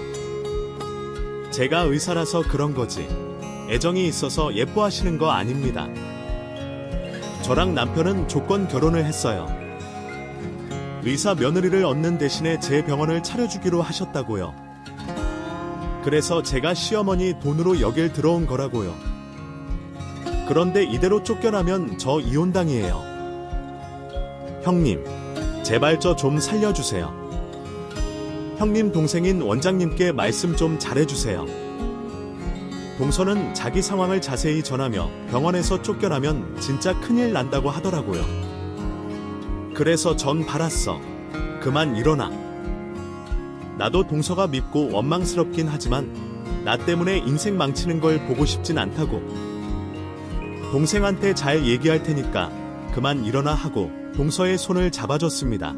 제가 의사라서 그런 거지. 애정이 있어서 예뻐하시는 거 아닙니다. 저랑 남편은 조건 결혼을 했어요. 의사 며느리를 얻는 대신에 제 병원을 차려주기로 하셨다고요. 그래서 제가 시어머니 돈으로 여길 들어온 거라고요. 그런데 이대로 쫓겨나면 저 이혼당이에요. 형님, 제발 저 좀 살려주세요. 형님 동생인 원장님께 말씀 좀 잘해주세요. 동서는 자기 상황을 자세히 전하며 병원에서 쫓겨나면 진짜 큰일 난다고 하더라고요. 그래서 전 바랐어. 그만 일어나. 나도 동서가 밉고 원망스럽긴 하지만 나 때문에 인생 망치는 걸 보고 싶진 않다고. 동생한테 잘 얘기할 테니까 그만 일어나 하고 동서의 손을 잡아줬습니다.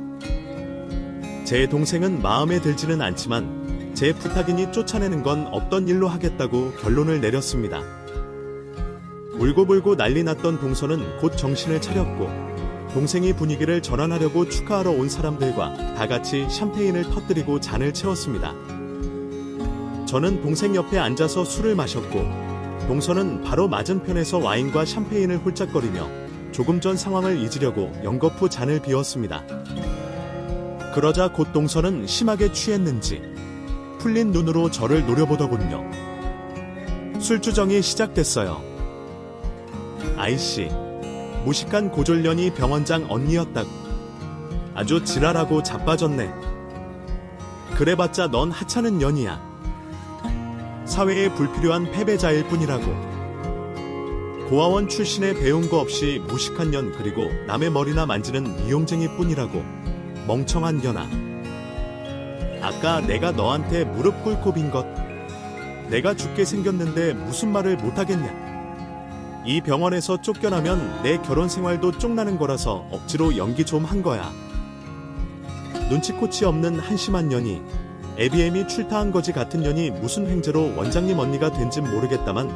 제 동생은 마음에 들지는 않지만 제 부탁이니 쫓아내는 건 없던 일로 하겠다고 결론을 내렸습니다. 울고불고 난리 났던 동서는 곧 정신을 차렸고 동생이 분위기를 전환하려고 축하하러 온 사람들과 다 같이 샴페인을 터뜨리고 잔을 채웠습니다. 저는 동생 옆에 앉아서 술을 마셨고 동서는 바로 맞은편에서 와인과 샴페인을 홀짝거리며 조금 전 상황을 잊으려고 연거푸 잔을 비웠습니다. 그러자 곧 동서는 심하게 취했는지 풀린 눈으로 저를 노려보더군요. 술주정이 시작됐어요. 아이씨, 무식한 고졸년이 병원장 언니였다고. 아주 지랄하고 자빠졌네. 그래봤자 넌 하찮은 년이야. 사회에 불필요한 패배자일 뿐이라고. 고아원 출신에 배운 거 없이 무식한 년 그리고 남의 머리나 만지는 미용쟁이 뿐이라고. 멍청한 년아. 아까 내가 너한테 무릎 꿇고 빈 것. 내가 죽게 생겼는데 무슨 말을 못하겠냐. 이 병원에서 쫓겨나면 내 결혼 생활도 쪽나는 거라서 억지로 연기 좀 한 거야. 눈치코치 없는 한심한 년이 ABM이 출타한 거지 같은 년이 무슨 횡재로 원장님 언니가 된진 모르겠다만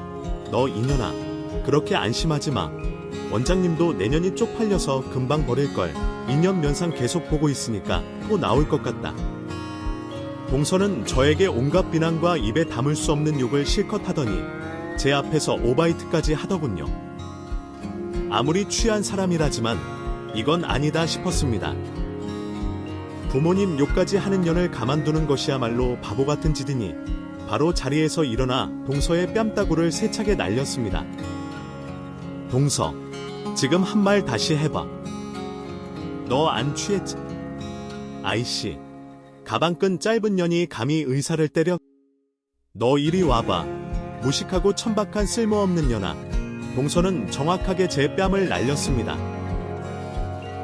너 이년아 그렇게 안심하지 마. 원장님도 내년이 쪽팔려서 금방 버릴걸. 2년 면상 계속 보고 있으니까 또 나올 것 같다. 동서는 저에게 온갖 비난과 입에 담을 수 없는 욕을 실컷 하더니 제 앞에서 오바이트까지 하더군요. 아무리 취한 사람이라지만 이건 아니다 싶었습니다. 부모님 욕까지 하는 년을 가만두는 것이야말로 바보 같은 짓이니 바로 자리에서 일어나 동서의 뺨따구를 세차게 날렸습니다. 동서, 지금 한 말 다시 해봐. 너 안 취했지? 아이씨, 가방끈 짧은 년이 감히 의사를 때려? 너 이리 와봐. 무식하고 천박한 쓸모없는 년아. 동서는 정확하게 제 뺨을 날렸습니다.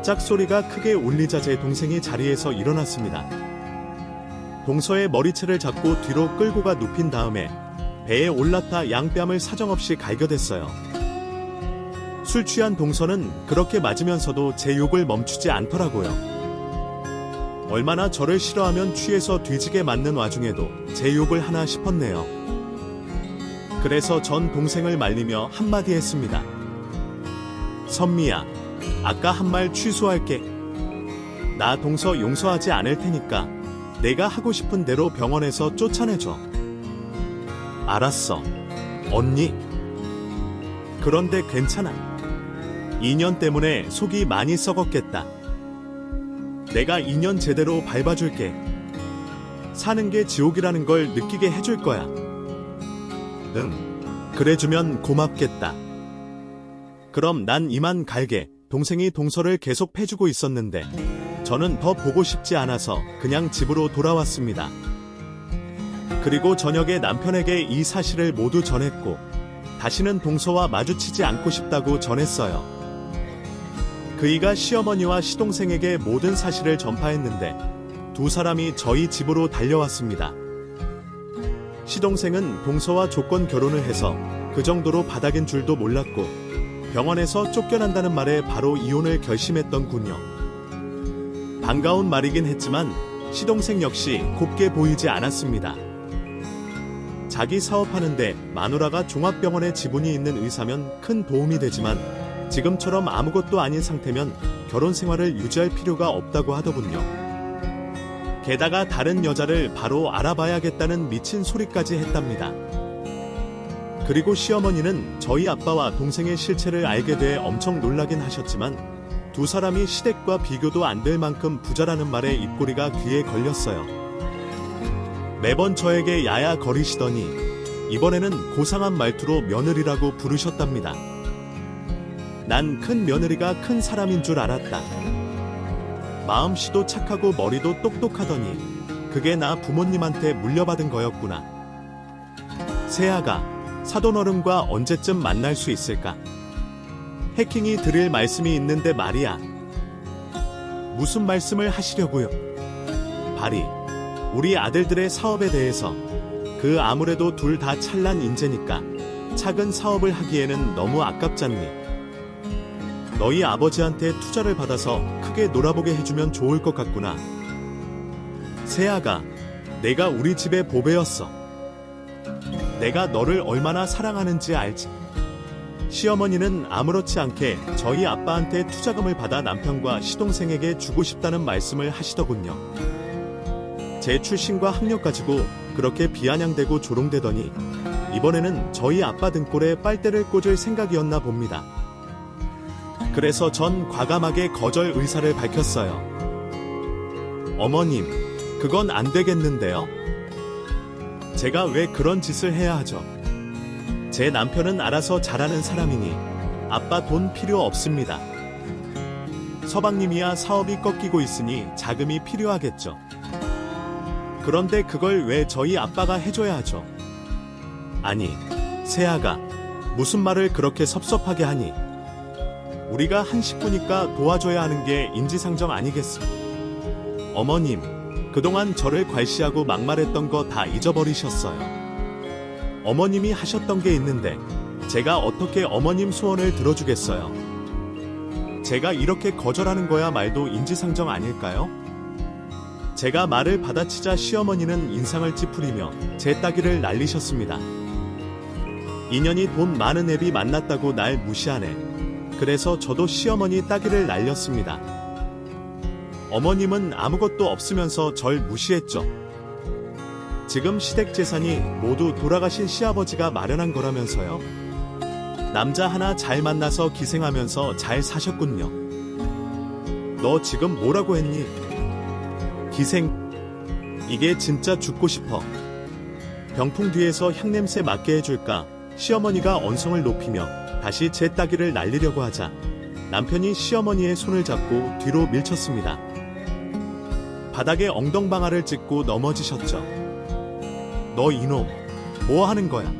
짝소리가 크게 울리자 제 동생이 자리에서 일어났습니다. 동서의 머리채를 잡고 뒤로 끌고 가 눕힌 다음에 배에 올라타 양뺨을 사정없이 갈겨댔어요. 술 취한 동서는 그렇게 맞으면서도 제 욕을 멈추지 않더라고요. 얼마나 저를 싫어하면 취해서 뒤지게 맞는 와중에도 제 욕을 하나 싶었네요. 그래서 전 동생을 말리며 한마디 했습니다. 선미야, 아까 한 말 취소할게. 나 동서 용서하지 않을 테니까 내가 하고 싶은 대로 병원에서 쫓아내줘. 알았어, 언니. 그런데 괜찮아. 2년 때문에 속이 많이 썩었겠다. 내가 2년 제대로 밟아줄게. 사는 게 지옥이라는 걸 느끼게 해줄 거야. 그래주면 고맙겠다. 그럼 난 이만 갈게. 동생이 동서를 계속 패주고 있었는데 저는 더 보고 싶지 않아서 그냥 집으로 돌아왔습니다. 그리고 저녁에 남편에게 이 사실을 모두 전했고 다시는 동서와 마주치지 않고 싶다고 전했어요. 그이가 시어머니와 시동생에게 모든 사실을 전파했는데 두 사람이 저희 집으로 달려왔습니다. 시동생은 동서와 조건 결혼을 해서 그 정도로 바닥인 줄도 몰랐고 병원에서 쫓겨난다는 말에 바로 이혼을 결심했던군요. 반가운 말이긴 했지만 시동생 역시 곱게 보이지 않았습니다. 자기 사업하는데 마누라가 종합병원에 지분이 있는 의사면 큰 도움이 되지만 지금처럼 아무것도 아닌 상태면 결혼 생활을 유지할 필요가 없다고 하더군요. 게다가 다른 여자를 바로 알아봐야겠다는 미친 소리까지 했답니다. 그리고 시어머니는 저희 아빠와 동생의 실체를 알게 돼 엄청 놀라긴 하셨지만 두 사람이 시댁과 비교도 안 될 만큼 부자라는 말에 입꼬리가 귀에 걸렸어요. 매번 저에게 야야 거리시더니 이번에는 고상한 말투로 며느리라고 부르셨답니다. 난 큰 며느리가 큰 사람인 줄 알았다. 마음씨도 착하고 머리도 똑똑하더니 그게 나 부모님한테 물려받은 거였구나. 세아가, 사돈어른과 언제쯤 만날 수 있을까? 해킹이 드릴 말씀이 있는데 말이야. 무슨 말씀을 하시려고요? 발이, 우리 아들들의 사업에 대해서. 아무래도 둘 다 찰난 인재니까 작은 사업을 하기에는 너무 아깝잖니. 너희 아버지한테 투자를 받아서 크게 놀아보게 해주면 좋을 것 같구나. 세아가, 내가 우리 집의 보배였어. 내가 너를 얼마나 사랑하는지 알지. 시어머니는 아무렇지 않게 저희 아빠한테 투자금을 받아 남편과 시동생에게 주고 싶다는 말씀을 하시더군요. 제 출신과 학력 가지고 그렇게 비아냥대고 조롱대더니 이번에는 저희 아빠 등골에 빨대를 꽂을 생각이었나 봅니다. 그래서 전 과감하게 거절 의사를 밝혔어요. 어머님, 그건 안 되겠는데요? 제가 왜 그런 짓을 해야 하죠? 제 남편은 알아서 잘하는 사람이니 아빠 돈 필요 없습니다. 서방님이야 사업이 꺾이고 있으니 자금이 필요하겠죠. 그런데 그걸 왜 저희 아빠가 해줘야 하죠? 아니, 세아가, 무슨 말을 그렇게 섭섭하게 하니? 우리가 한 식구니까 도와줘야 하는 게 인지상정 아니겠어? 어머님, 그동안 저를 괄시하고 막말했던 거 다 잊어버리셨어요. 어머님이 하셨던 게 있는데 제가 어떻게 어머님 소원을 들어주겠어요? 제가 이렇게 거절하는 거야 말도 인지상정 아닐까요? 제가 말을 받아치자 시어머니는 인상을 찌푸리며 제 따귀를 날리셨습니다. 인연이 돈 많은 애비 만났다고 날 무시하네. 그래서 저도 시어머니 따귀를 날렸습니다. 어머님은 아무것도 없으면서 절 무시했죠. 지금 시댁 재산이 모두 돌아가신 시아버지가 마련한 거라면서요. 남자 하나 잘 만나서 기생하면서 잘 사셨군요. 너 지금 뭐라고 했니? 기생. 이게 진짜 죽고 싶어. 병풍 뒤에서 향냄새 맡게 해줄까? 시어머니가 언성을 높이며 다시 제 따귀를 날리려고 하자 남편이 시어머니의 손을 잡고 뒤로 밀쳤습니다. 바닥에 엉덩방아를 찍고 넘어지셨죠. 너 이놈, 뭐 하는 거야?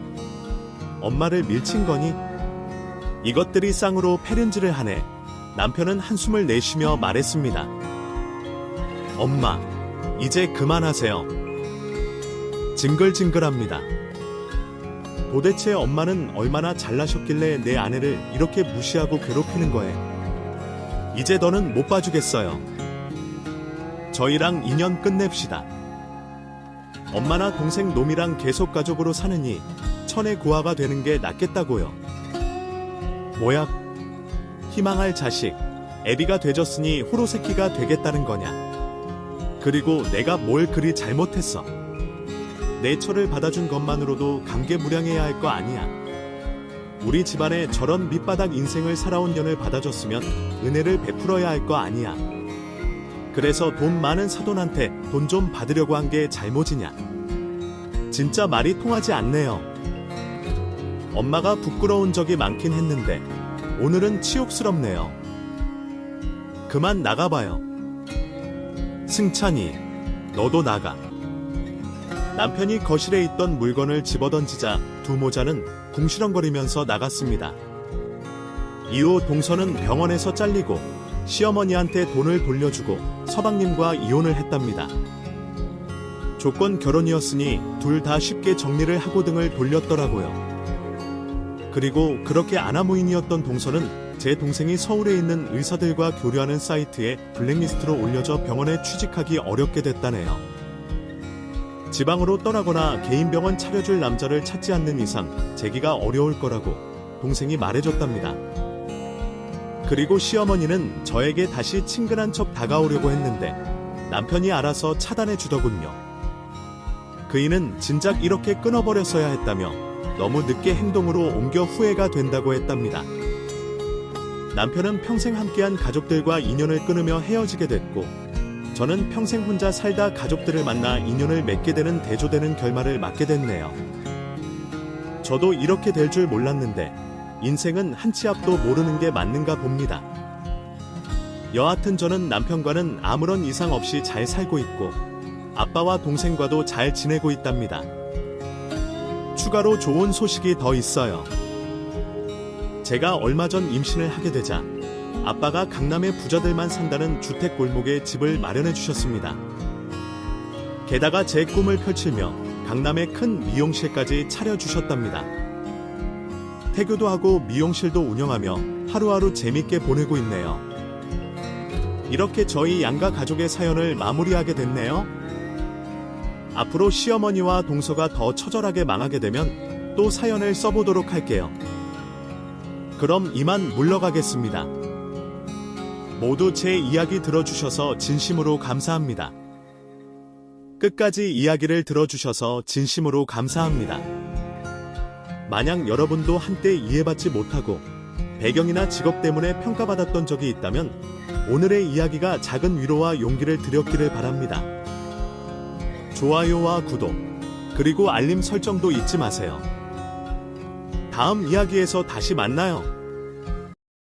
엄마를 밀친 거니? 이것들이 쌍으로 패륜질을 하네. 남편은 한숨을 내쉬며 말했습니다. 엄마, 이제 그만하세요. 징글징글합니다. 도대체 엄마는 얼마나 잘나셨길래 내 아내를 이렇게 무시하고 괴롭히는 거에. 이제 너는 못 봐주겠어요. 저희랑 인연 끝냅시다. 엄마나 동생 놈이랑 계속 가족으로 사느니 천의 고아가 되는 게 낫겠다고요. 뭐야? 희망할 자식, 애비가 되졌으니 호로새끼가 되겠다는 거냐? 그리고 내가 뭘 그리 잘못했어? 내 처를 받아준 것만으로도 감개무량해야 할 거 아니야. 우리 집안에 저런 밑바닥 인생을 살아온 년을 받아줬으면 은혜를 베풀어야 할 거 아니야. 그래서 돈 많은 사돈한테 돈 좀 받으려고 한 게 잘못이냐? 진짜 말이 통하지 않네요. 엄마가 부끄러운 적이 많긴 했는데 오늘은 치욕스럽네요. 그만 나가봐요. 승찬이, 너도 나가. 남편이 거실에 있던 물건을 집어던지자 두 모자는 궁시렁거리면서 나갔습니다. 이후 동서는 병원에서 잘리고 시어머니한테 돈을 돌려주고 서방님과 이혼을 했답니다. 조건 결혼이었으니 둘 다 쉽게 정리를 하고 등을 돌렸더라고요. 그리고 그렇게 아나무인이었던 동서는 제 동생이 서울에 있는 의사들과 교류하는 사이트에 블랙리스트로 올려져 병원에 취직하기 어렵게 됐다네요. 지방으로 떠나거나 개인 병원 차려줄 남자를 찾지 않는 이상 재기가 어려울 거라고 동생이 말해줬답니다. 그리고 시어머니는 저에게 다시 친근한 척 다가오려고 했는데 남편이 알아서 차단해 주더군요. 그이는 진작 이렇게 끊어버렸어야 했다며 너무 늦게 행동으로 옮겨 후회가 된다고 했답니다. 남편은 평생 함께한 가족들과 인연을 끊으며 헤어지게 됐고 저는 평생 혼자 살다 가족들을 만나 인연을 맺게 되는 대조되는 결말을 맞게 됐네요. 저도 이렇게 될 줄 몰랐는데 인생은 한 치 앞도 모르는 게 맞는가 봅니다. 여하튼 저는 남편과는 아무런 이상 없이 잘 살고 있고 아빠와 동생과도 잘 지내고 있답니다. 추가로 좋은 소식이 더 있어요. 제가 얼마 전 임신을 하게 되자 아빠가 강남의 부자들만 산다는 주택 골목에 집을 마련해 주셨습니다. 게다가 제 꿈을 펼치며 강남에 큰 미용실까지 차려주셨답니다. 태교도 하고 미용실도 운영하며 하루하루 재밌게 보내고 있네요. 이렇게 저희 양가 가족의 사연을 마무리하게 됐네요. 앞으로 시어머니와 동서가 더 처절하게 망하게 되면 또 사연을 써보도록 할게요. 그럼 이만 물러가겠습니다. 모두 제 이야기 들어주셔서 진심으로 감사합니다. 끝까지 이야기를 들어주셔서 진심으로 감사합니다. 만약 여러분도 한때 이해받지 못하고 배경이나 직업 때문에 평가받았던 적이 있다면 오늘의 이야기가 작은 위로와 용기를 드렸기를 바랍니다. 좋아요와 구독, 그리고 알림 설정도 잊지 마세요. 다음 이야기에서 다시 만나요.